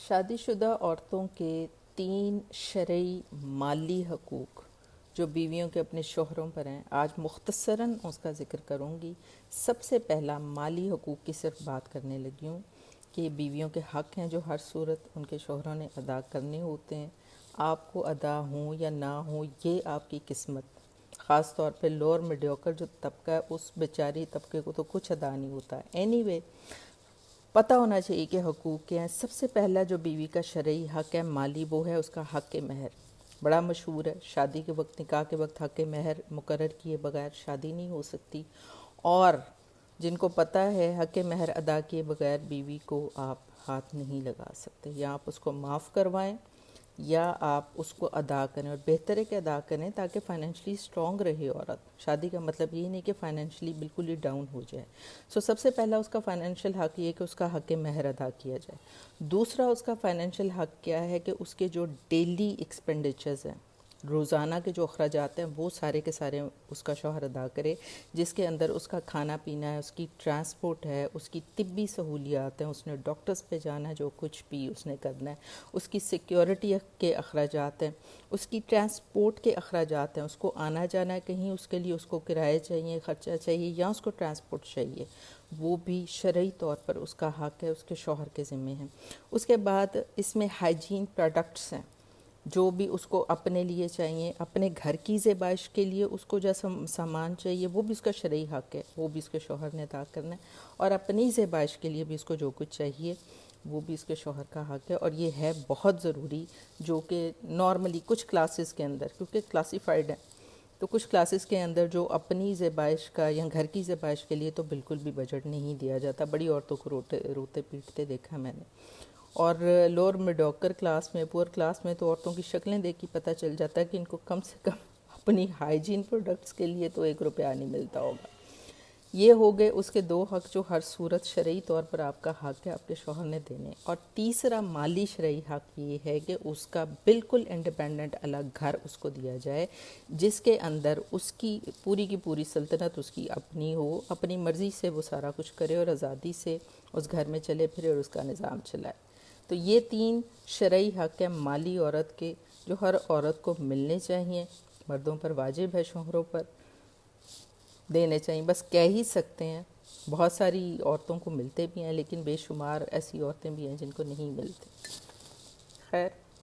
شادی شدہ عورتوں کے 3 شرعی مالی حقوق جو بیویوں کے اپنے شوہروں پر ہیں، آج مختصراً اس کا ذکر کروں گی۔ سب سے پہلا مالی حقوق کی صرف بات کرنے لگی ہوں کہ بیویوں کے حق ہیں جو ہر صورت ان کے شوہروں نے ادا کرنے ہوتے ہیں، آپ کو ادا ہوں یا نہ ہوں یہ آپ کی قسمت۔ خاص طور پہ لوور میڈیوکر جو طبقہ ہے اس بیچاری طبقے کو تو کچھ ادا نہیں ہوتا ہے۔ اینی وے پتہ ہونا چاہیے کہ حقوق کیا ہیں۔ سب سے پہلا جو بیوی کا شرعی حق ہے مالی، وہ ہے اس کا حق مہر۔ بڑا مشہور ہے، شادی کے وقت، نکاح کے وقت حق مہر مقرر کیے بغیر شادی نہیں ہو سکتی، اور جن کو پتہ ہے حق مہر ادا کیے بغیر بیوی کو آپ ہاتھ نہیں لگا سکتے، یا آپ اس کو معاف کروائیں یا آپ اس کو ادا کریں، اور بہتر ہے کہ ادا کریں تاکہ فائنینشلی سٹرونگ رہے عورت۔ شادی کا مطلب یہ نہیں کہ فائنینشلی بالکل ہی ڈاؤن ہو جائے۔ سب سے پہلا اس کا فائنینشیل حق یہ کہ اس کا حق مہر ادا کیا جائے۔ دوسرا اس کا فائنینشیل حق کیا ہے کہ اس کے جو ڈیلی ایکسپینڈیچرز ہیں، روزانہ کے جو اخراجات ہیں، وہ سارے کے سارے اس کا شوہر ادا کرے، جس کے اندر اس کا کھانا پینا ہے، اس کی ٹرانسپورٹ ہے، اس کی طبی سہولیات ہیں، اس نے ڈاکٹرز پہ جانا ہے، جو کچھ بھی اس نے کرنا ہے، اس کی سیکیورٹی کے اخراجات ہیں، اس کی ٹرانسپورٹ کے اخراجات ہیں، اس کو آنا جانا ہے کہیں، اس کے لیے اس کو کرایہ چاہیے، خرچہ چاہیے، یا اس کو ٹرانسپورٹ چاہیے، وہ بھی شرعی طور پر اس کا حق ہے، اس کے شوہر کے ذمے ہیں۔ اس کے بعد اس میں ہائیجین پروڈکٹس ہیں، جو بھی اس کو اپنے لیے چاہیے، اپنے گھر کی زیبائش کے لیے اس کو جیسا سامان چاہیے، وہ بھی اس کا شرعی حق ہے، وہ بھی اس کے شوہر نے ادا کرنا ہے، اور اپنی زیبائش کے لیے بھی اس کو جو کچھ چاہیے وہ بھی اس کے شوہر کا حق ہے۔ اور یہ ہے بہت ضروری، جو کہ نارملی کچھ کلاسز کے اندر، کیونکہ کلاسیفائڈ ہے، تو کچھ کلاسز کے اندر جو اپنی زیبائش کا یا گھر کی زیبائش کے لیے تو بالکل بھی بجٹ نہیں دیا جاتا۔ بڑی عورتوں کو روتے پیٹتے دیکھا میں نے۔ اور لوور میڈوکر کلاس میں، پور کلاس میں تو عورتوں کی شکلیں دیکھ کے پتہ چل جاتا ہے کہ ان کو کم سے کم اپنی ہائیجین پروڈکٹس کے لیے تو 1 روپیہ نہیں ملتا ہوگا۔ یہ ہو گئے اس کے 2 حق جو ہر صورت شرعی طور پر آپ کا حق ہے آپ کے شوہر نے دینے۔ اور تیسرا مالی شرعی حق یہ ہے کہ اس کا بالکل انڈیپینڈنٹ الگ گھر اس کو دیا جائے، جس کے اندر اس کی پوری سلطنت اس کی اپنی ہو، اپنی مرضی سے وہ سارا کچھ کرے اور آزادی سے اس گھر میں چلے پھرے اور اس کا نظام چلائے۔ تو یہ 3 شرعی حق ہیں مالی عورت کے، جو ہر عورت کو ملنے چاہیے، مردوں پر واجب ہے شوہروں پر دینے چاہیے۔ بس کہہ ہی سکتے ہیں، بہت ساری عورتوں کو ملتے بھی ہیں، لیکن بے شمار ایسی عورتیں بھی ہیں جن کو نہیں ملتے۔ خیر۔